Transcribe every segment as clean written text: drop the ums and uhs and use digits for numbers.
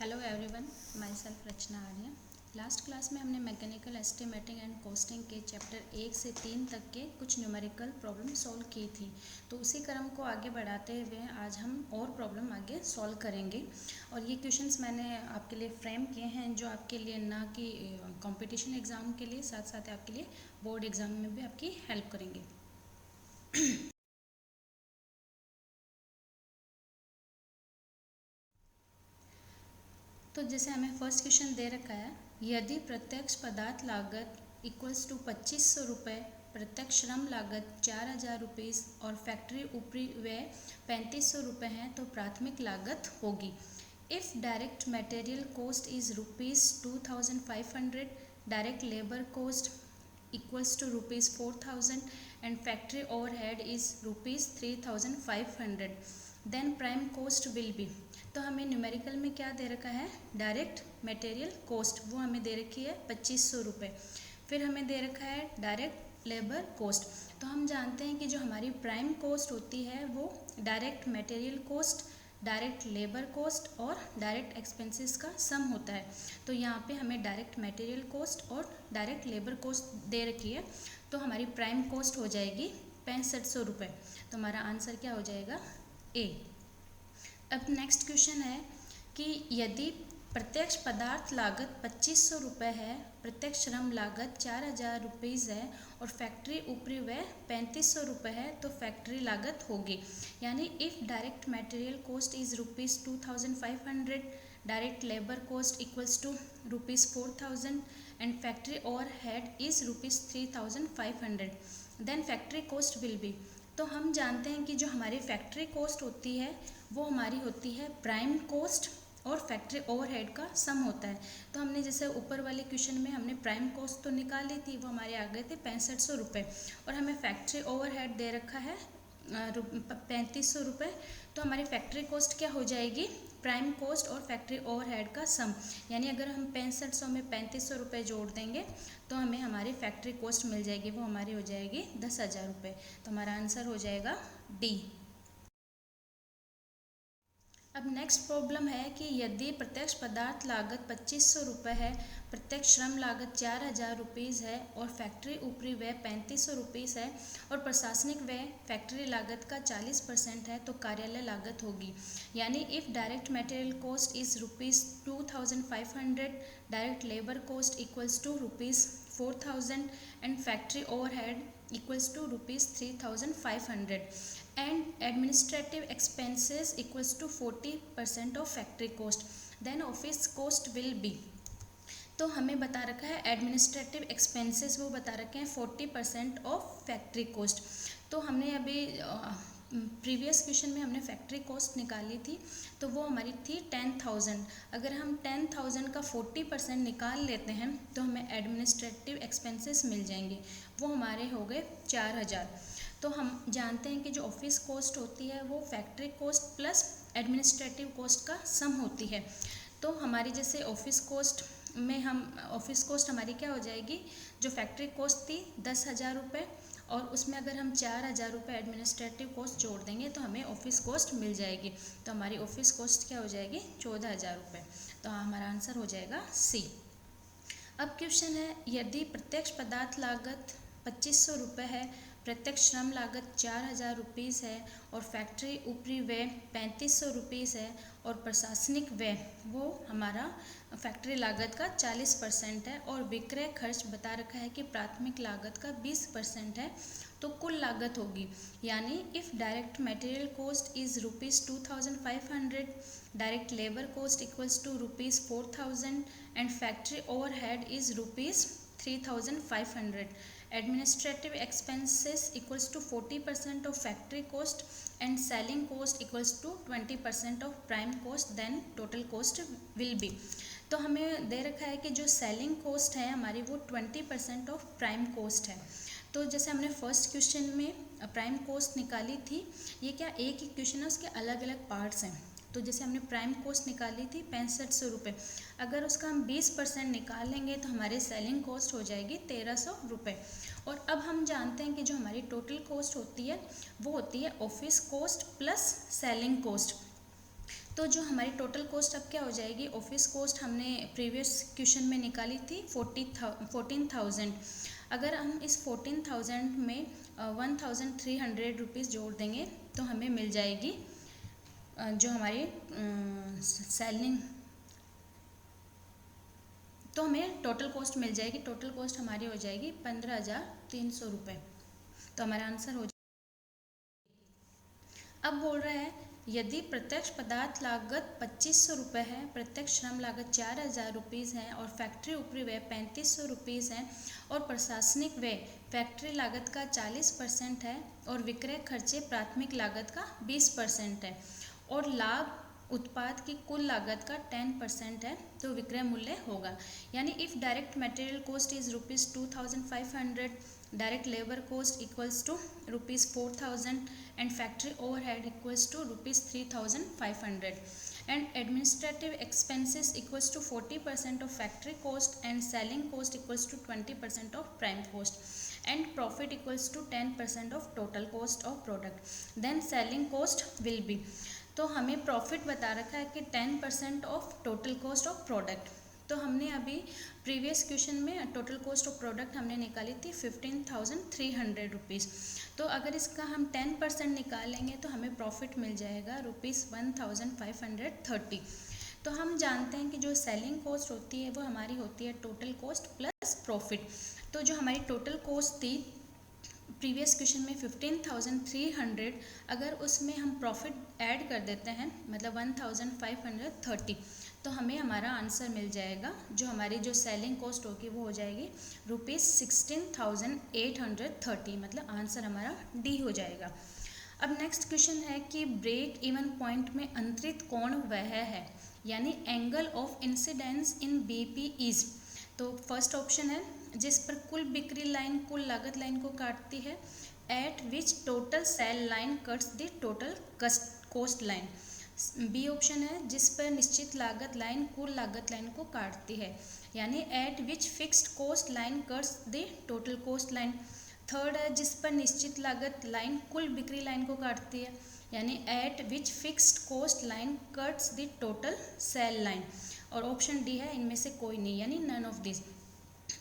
Hello everyone, myself Rachna Arya. Last class में हमने mechanical estimating and costing के chapter 1 से 3 तक के कुछ न्यूमेरिकल प्रॉब्लम सॉल्व की थी। तो उसी क्रम को आगे बढ़ाते हुए आज हम और प्रॉब्लम आगे सॉल्व करेंगे। और ये क्वेश्चंस मैंने आपके लिए फ्रेम किए हैं जो आपके लिए ना कि कंपटीशन एग्ज़ाम के लिए, साथ साथ आपके लिए बोर्ड एग्ज़ाम में भी आपकी हेल्प करेंगे। तो जैसे हमें फर्स्ट क्वेश्चन दे रखा है, यदि प्रत्यक्ष पदार्थ लागत इक्वल्स टू 2500 रुपये, प्रत्यक्ष श्रम लागत 4000 रुपीज़ और फैक्ट्री ऊपरी व्यय 3500 रुपये हैं तो प्राथमिक लागत होगी। If direct material cost is ₹2500, direct labour cost equals to ₹4000 and factory overhead is ₹3500, then prime cost will be। तो हमें न्यूमेरिकल में क्या दे रखा है, डायरेक्ट मटेरियल कॉस्ट, वो हमें दे रखी है 2500 रुपये। फिर हमें दे रखा है डायरेक्ट लेबर कॉस्ट। तो हम जानते हैं कि जो हमारी प्राइम कॉस्ट होती है वो direct material cost, direct labour cost और डायरेक्ट एक्सपेंसेस का सम होता है। तो यहाँ पे हमें डायरेक्ट मटेरियल कॉस्ट और डायरेक्ट लेबर कॉस्ट दे रखी है, तो हमारी प्राइम कॉस्ट हो जाएगी 6500 रुपये। तो हमारा आंसर क्या हो जाएगा, ए। अब नेक्स्ट क्वेश्चन है कि यदि प्रत्यक्ष पदार्थ लागत 2500 रुपये है, प्रत्यक्ष श्रम लागत 4000 रुपीज़ है और फैक्ट्री ऊपरी व्यय 3500 रुपये है तो फैक्ट्री लागत होगी। यानी if direct material cost is ₹2500, direct labour cost equals to ₹4000 and factory overhead is ₹3500, then factory cost will be. तो हम जानते हैं कि जो हमारी फैक्ट्री कॉस्ट होती है वो हमारी होती है प्राइम कॉस्ट और फैक्ट्री ओवरहेड का सम होता है। तो हमने जैसे ऊपर वाले क्वेश्चन में हमने प्राइम कॉस्ट तो निकाली थी, वो हमारे आ गए थे 6500 रुपये और हमें फैक्ट्री ओवरहेड दे रखा है 3500 रुपये। तो हमारी फैक्ट्री कॉस्ट क्या हो जाएगी, प्राइम कॉस्ट और फैक्ट्री ओवरहेड का सम। यानी अगर हम 6500 में 3500 रुपये जोड़ देंगे तो हमें हमारी फैक्ट्री कॉस्ट मिल जाएगी, वो हमारी हो जाएगी 10,000 रुपये। तो हमारा आंसर हो जाएगा डी। अब नेक्स्ट प्रॉब्लम है कि यदि प्रत्यक्ष पदार्थ लागत 2500 रुपये है, प्रत्यक्ष श्रम लागत 4000 रुपीज़ है और फैक्ट्री ऊपरी व्यय 3500 रुपीज़ है और प्रशासनिक व्यय फैक्ट्री लागत का 40% है तो कार्यालय लागत होगी। यानी if direct material cost is ₹2500, direct labour cost equals to ₹4000 and factory overhead equals to ₹3500 and administrative expenses equals to 40% of factory cost, then office cost will be। तो हमें बता रखा है एडमिनिस्ट्रेटिव एक्सपेंसेस, वो बता रखे हैं 40% ऑफ फैक्ट्री कोस्ट। तो हमने अभी प्रीवियस क्वेश्चन में हमने फैक्ट्री कॉस्ट निकाली थी, तो वो हमारी थी 10,000। अगर हम 10,000 का 40% निकाल लेते हैं तो हमें एडमिनिस्ट्रेटिव एक्सपेंसेस मिल जाएंगे, वो हमारे हो गए 4000। तो हम जानते हैं कि जो ऑफिस कॉस्ट होती है वो factory cost plus administrative cost का सम होती है। तो हमारी जैसे ऑफिस कॉस्ट में ऑफिस कॉस्ट हमारी क्या हो जाएगी, जो फैक्ट्री कॉस्ट थी 10,000 रुपये और उसमें अगर हम 4000 रुपये एडमिनिस्ट्रेटिव कॉस्ट जोड़ देंगे तो हमें ऑफिस कॉस्ट मिल जाएगी। तो हमारी ऑफिस कॉस्ट क्या हो जाएगी, 14,000 रुपये। तो हमारा आंसर हो जाएगा सी। अब क्वेश्चन है, यदि प्रत्यक्ष पदार्थ लागत 2500 रुपये है, प्रत्यक्ष श्रम लागत 4000 रुपीज़ है और फैक्ट्री ऊपरी व्यय 3500 रुपीज़ है और प्रशासनिक व्यय वो हमारा फैक्ट्री लागत का 40% है और विक्रय खर्च बता रखा है कि प्राथमिक लागत का 20% है तो कुल लागत होगी। यानी if direct material cost is ₹2500, direct labour cost equals to ₹4000 and factory overhead is ₹3500, administrative expenses equals to 40% of factory cost and selling cost equals to 20% of prime cost, then total cost will be। तो हमें दे रखा है कि जो selling cost है हमारी वो 20% of prime cost है। तो जैसे हमने फर्स्ट क्वेश्चन में प्राइम कॉस्ट निकाली थी, ये क्या एक ही क्वेश्चन है, उसके अलग अलग पार्ट्स हैं। तो जैसे हमने प्राइम कॉस्ट निकाली थी 6500 रुपये, अगर उसका हम 20% निकाल लेंगे तो हमारी सेलिंग कॉस्ट हो जाएगी 1300 रुपये। और अब हम जानते हैं कि जो हमारी टोटल कॉस्ट होती है वो होती है office cost plus selling cost. तो जो हमारी टोटल कॉस्ट अब क्या हो जाएगी, ऑफिस कॉस्ट हमने प्रीवियस क्वेश्चन में निकाली थी 14,000। अगर हम इस 14,000 में 1,300 रुपीज़ जोड़ देंगे तो हमें मिल जाएगी जो हमारी सेलिंग, तो हमें टोटल कॉस्ट मिल जाएगी। टोटल कॉस्ट हमारी हो जाएगी 15,300 रुपये। तो हमारा आंसर हो जाएगा। अब बोल रहा है यदि प्रत्यक्ष पदार्थ लागत 2,500 रुपये है, प्रत्यक्ष श्रम लागत 4,000 रुपीज़ है और फैक्ट्री ऊपरी व्यय 3,500 रुपीज़ है और प्रशासनिक व्यय फैक्ट्री लागत का 40% है और विक्रय खर्चे प्राथमिक लागत का 20% है और लाभ उत्पाद की कुल लागत का 10% है, तो विक्रय मूल्य होगा। यानी if direct material cost is ₹2,500, direct labor cost equals to ₹4,000 and factory overhead equals to ₹3,500 and administrative expenses equals to 40% of factory cost and selling cost equals to 20% of prime cost and profit equals to 10% of total cost of product, then selling cost will be, तो हमें profit बता रखा है कि 10% of total cost of product. तो हमने अभी previous question में टोटल कॉस्ट ऑफ प्रोडक्ट हमने निकाली थी 15,300 रुपीज़। तो अगर इसका हम 10% निकालेंगे तो हमें प्रॉफिट मिल जाएगा ₹1,530। तो हम जानते हैं कि जो सेलिंग कॉस्ट होती है वो हमारी होती है टोटल कॉस्ट प्लस प्रॉफिट। तो जो हमारी टोटल कॉस्ट थी प्रीवियस क्वेश्चन में 15,300, अगर उसमें हम प्रॉफिट ऐड कर देते हैं मतलब 1,530, तो हमें हमारा आंसर मिल जाएगा। जो हमारी जो सेलिंग कॉस्ट होगी वो हो जाएगी ₹16,830, मतलब आंसर हमारा डी हो जाएगा। अब नेक्स्ट क्वेश्चन है कि ब्रेक इवन पॉइंट में अंतरित कोण वह है, यानी angle of incidence in BEP is. तो फर्स्ट ऑप्शन है जिस पर कुल बिक्री लाइन कुल लागत लाइन को काटती है, at which total sale line cuts the total cost line. B option है जिस पर निश्चित लागत लाइन कुल लागत लाइन को काटती है, यानी eight which fixed cost line cuts the total cost line. Third है जिस पर निश्चित लागत लाइन कुल बिक्री लाइन को काटती है, यानी eight which fixed cost line cuts the total sale line. और ऑप्शन डी है इनमें से कोई नहीं, यानी नन ऑफ दिस।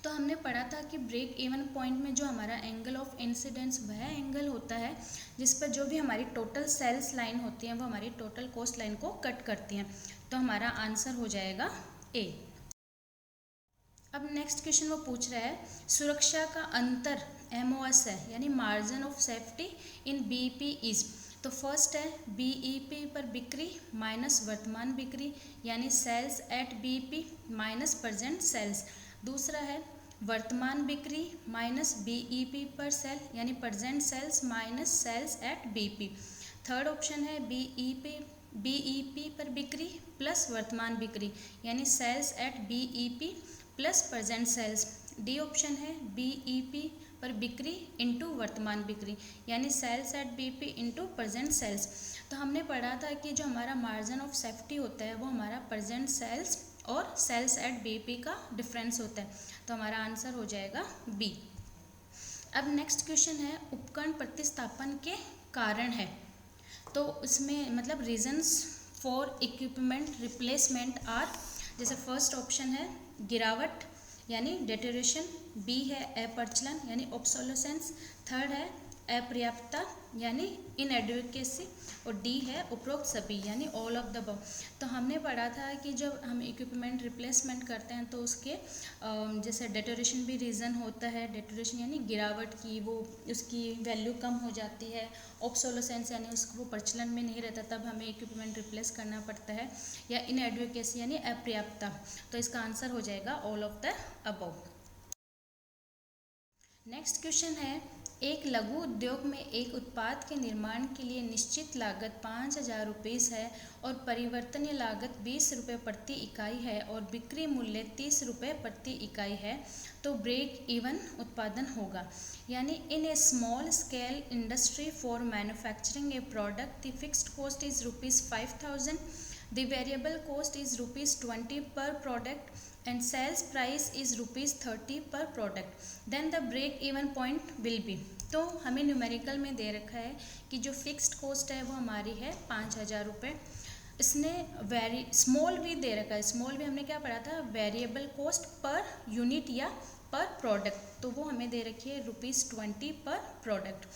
तो हमने पढ़ा था कि ब्रेक इवन पॉइंट में जो हमारा एंगल ऑफ इंसिडेंस वह एंगल होता है जिस पर जो भी हमारी टोटल सेल्स लाइन होती हैं वो हमारी टोटल कॉस्ट लाइन को कट करती हैं। तो हमारा आंसर हो जाएगा ए। अब नेक्स्ट क्वेश्चन वो पूछ रहा है सुरक्षा का अंतर MOS है, यानी margin of safety in BEP is. तो फर्स्ट है BEP पर बिक्री माइनस वर्तमान बिक्री, यानी sales at BEP minus present sales. दूसरा है वर्तमान बिक्री माइनस BEP पर सेल, यानी present sales minus sales at BEP। Third option है BEP पर बिक्री प्लस वर्तमान बिक्री, यानी sales at BEP plus present sales. D option है BEP पर बिक्री इंटू वर्तमान बिक्री, यानी sales at BEP into present sales. तो हमने पढ़ा था कि जो हमारा मार्जिन ऑफ सेफ्टी होता है वो हमारा प्रेजेंट सेल्स और सेल्स एट BEP का डिफरेंस होता है। तो हमारा आंसर हो जाएगा बी। अब नेक्स्ट क्वेश्चन है उपकरण प्रतिस्थापन के कारण है। तो इसमें मतलब reasons for equipment replacement are, जैसे फर्स्ट ऑप्शन है गिरावट यानी डेटेरेशन, बी है अप्रचलन यानी ऑब्सोलेसेंस, थर्ड है अपर्याप्तता यानी इनएडुकेसी और डी है उपरोक्त सभी यानी ऑल ऑफ द अबव। तो हमने पढ़ा था कि जब हम इक्विपमेंट रिप्लेसमेंट करते हैं तो उसके जैसे डेटोरेशन भी रीज़न होता है, डेटोरेशन यानी गिरावट की, वो उसकी वैल्यू कम हो जाती है, ऑब्सोलेसेंस यानी उसको वो प्रचलन में नहीं रहता तब हमें इक्विपमेंट रिप्लेस करना पड़ता है, या इनएडुकेसी यानी अपर्याप्तता। तो इसका आंसर हो जाएगा all of the above. Next question है एक लघु उद्योग में एक उत्पाद के निर्माण के लिए निश्चित लागत 5,000 रुपीज़ है और परिवर्तनीय लागत 20 रुपये प्रति इकाई है और बिक्री मूल्य 30 रुपये प्रति इकाई है, तो ब्रेक इवन उत्पादन होगा। यानी in a small scale industry for manufacturing a product the fixed cost is ₹5,000, the variable cost is ₹20 per product and sales price is ₹30 per product, then the break even point will be। तो हमें numerical में दे रखा है कि जो fixed cost है वो हमारी है 5,000 रुपये, इसने स्मॉल वी दे रखा है। स्मॉल वी हमने क्या पढ़ा था, वेरिएबल कॉस्ट पर यूनिट या पर प्रोडक्ट, तो वो हमें दे रखी है ₹20 पर प्रोडक्ट।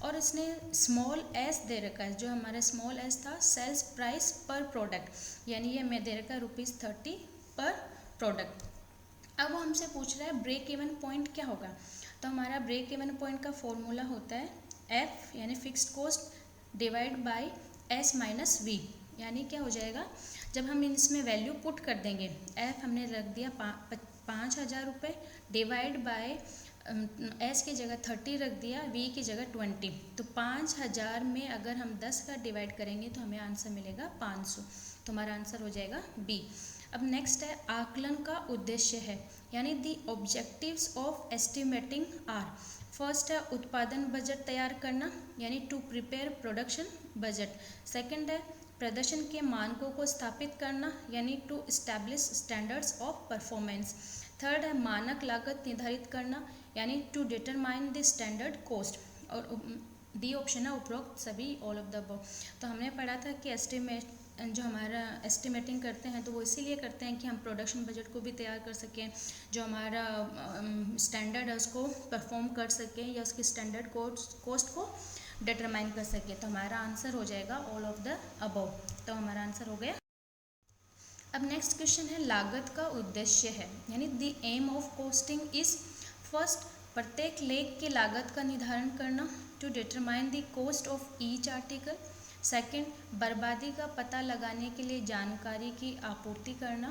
और इसने स्मॉल एस दे रखा है, जो हमारा स्मॉल एस था सेल्स प्राइस पर प्रोडक्ट, यानी ये हमें दे रखा है ₹30 पर प्रोडक्ट। अब वो हमसे पूछ रहा है ब्रेक इवन पॉइंट क्या होगा। तो हमारा ब्रेक इवन पॉइंट का फॉर्मूला होता है एफ यानी fixed cost divide by S minus V, यानी क्या हो जाएगा, जब हम इसमें वैल्यू पुट कर देंगे, एफ हमने रख दिया 5,000 रुपये डिवाइड बाय एस की जगह 30 रख दिया, वी की जगह 20, तो 5,000 में अगर हम 10 का डिवाइड करेंगे तो हमें आंसर मिलेगा 500, तो हमारा आंसर हो जाएगा बी। अब नेक्स्ट है आकलन का उद्देश्य है, यानी the objectives of estimating are. First है उत्पादन बजट तैयार करना, यानी to prepare production budget. Second है प्रदर्शन के मानकों को स्थापित करना, यानी to establish standards of performance. Third है मानक लागत निर्धारित करना, यानी to determine the standard cost. और डी ऑप्शन है उपरोक्त सभी, ऑल ऑफ द अबव। तो हमने पढ़ा था कि जो हमारा एस्टिमेटिंग करते हैं तो वो इसीलिए करते हैं कि हम प्रोडक्शन बजट को भी तैयार कर सकें, जो हमारा स्टैंडर्ड है उसको परफॉर्म कर सकें या उसकी स्टैंडर्ड कॉस्ट को डिटरमाइन कर सकें। तो हमारा आंसर हो जाएगा ऑल ऑफ द अबव, तो हमारा आंसर हो गया। अब नेक्स्ट क्वेश्चन है लागत का उद्देश्य है, यानी the aim of costing is first प्रत्येक लेख की लागत का निर्धारण करना, to determine the cost of each article. Second बर्बादी का पता लगाने के लिए जानकारी की आपूर्ति करना,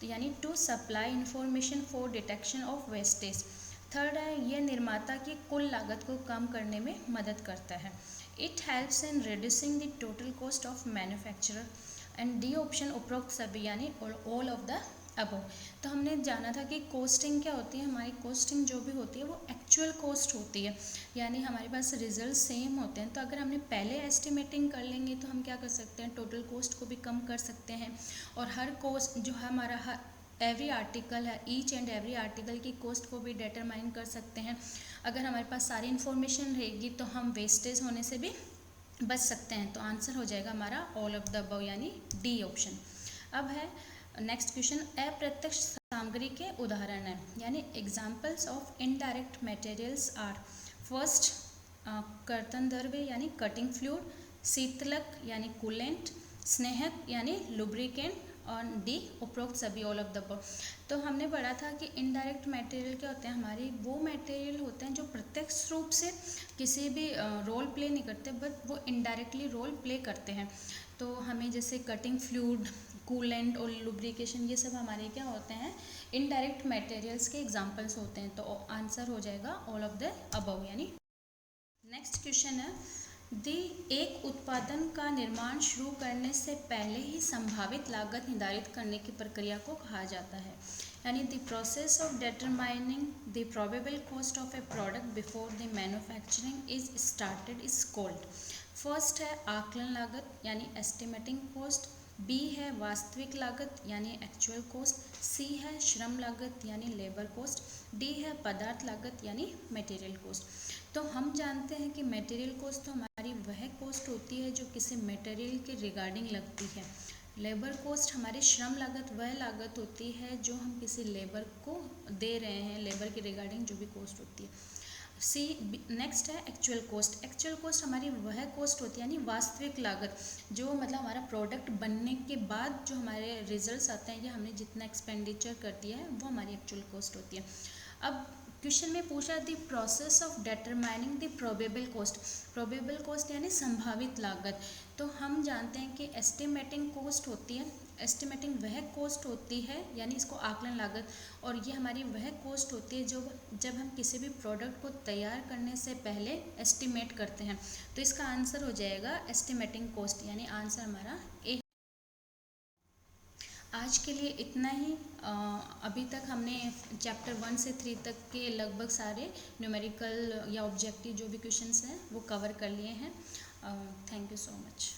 तो यानी to supply information for detection of wastage. Third है यह निर्माता की कुल लागत को कम करने में मदद करता है, it helps in reducing the total cost of manufacturer. And D option उपरोक्त सभी, यानी ऑल ऑफ द अबव। तो हमने जाना था कि कॉस्टिंग क्या होती है, हमारी कॉस्टिंग जो भी होती है वो एक्चुअल कॉस्ट होती है, यानी हमारे पास रिजल्ट सेम होते हैं। तो अगर हमने पहले एस्टिमेटिंग कर लेंगे तो हम क्या कर सकते हैं, टोटल कॉस्ट को भी कम कर सकते हैं, और हर कॉस्ट जो हमारा एवरी आर्टिकल है, ईच एंड एवरी आर्टिकल की कॉस्ट को भी डिटरमाइन कर सकते हैं। अगर हमारे पास सारी इन्फॉर्मेशन रहेगी तो हम वेस्टेज होने से भी बच सकते हैं। तो आंसर हो जाएगा हमारा ऑल ऑफ द अबव, यानी डी ऑप्शन। अब है नेक्स्ट क्वेश्चन, अप्रत्यक्ष सामग्री के उदाहरण है, यानी examples of indirect materials are. First कर्तन द्रव्य यानी कटिंग फ्लूइड, शीतलक यानी कूलेंट, स्नेहक यानी लुब्रिकेंट, और डी उपरोक्त सभी, ऑल ऑफ द अबव। तो हमने पढ़ा था कि इनडायरेक्ट मटेरियल क्या होते हैं, हमारी वो मटेरियल होते हैं जो प्रत्यक्ष रूप से किसी भी रोल प्ले नहीं करते, बट वो इनडायरेक्टली रोल प्ले करते हैं। तो हमें जैसे कटिंग फ्लूइड, कूलेंट और लुब्रिकेशन, ये सब हमारे क्या होते हैं, इनडायरेक्ट मटेरियल्स के एग्जांपल्स होते हैं। तो आंसर हो जाएगा ऑल ऑफ द अबव, यानी। नेक्स्ट क्वेश्चन है एक उत्पादन का निर्माण शुरू करने से पहले ही संभावित लागत निर्धारित करने की प्रक्रिया को कहा जाता है, यानी the process of determining the probable cost of A product before the manufacturing is started is called. First है आकलन लागत, यानी एस्टिमेटिंग कॉस्ट। बी है वास्तविक लागत, यानी एक्चुअल कॉस्ट। सी है श्रम लागत, यानी लेबर कॉस्ट। डी है पदार्थ लागत, यानी मटेरियल कॉस्ट। तो हम जानते हैं कि मटेरियल कॉस्ट तो हमारी वह कॉस्ट होती है जो किसी मटेरियल के रिगार्डिंग लगती है। लेबर कॉस्ट हमारी श्रम लागत वह लागत होती है जो हम किसी लेबर को दे रहे हैं, लेबर के रिगार्डिंग जो भी कॉस्ट होती है। सी नेक्स्ट है एक्चुअल कॉस्ट। एक्चुअल कॉस्ट हमारी वह कॉस्ट होती है, यानी वास्तविक लागत, जो मतलब हमारा प्रोडक्ट बनने के बाद जो हमारे रिजल्ट्स आते हैं या हमने जितना एक्सपेंडिचर कर दिया है वो हमारी एक्चुअल कॉस्ट होती है। अब क्वेश्चन में पूछा the process of determining the probable cost. Probable cost यानी संभावित लागत। तो हम जानते हैं कि एस्टिमेटिंग कॉस्ट होती है, एस्टिमेटिंग वह कॉस्ट होती है, यानी इसको आकलन लागत, और ये हमारी वह कॉस्ट होती है जो जब हम किसी भी प्रोडक्ट को तैयार करने से पहले एस्टिमेट करते हैं। तो इसका आंसर हो जाएगा एस्टिमेटिंग कॉस्ट, यानी आंसर हमारा ए। आज के लिए इतना ही। अभी तक हमने चैप्टर 1 से 3 तक के लगभग सारे न्यूमेरिकल या ऑब्जेक्टिव जो भी क्वेश्चंस हैं वो कवर कर लिए हैं। Thank you so much.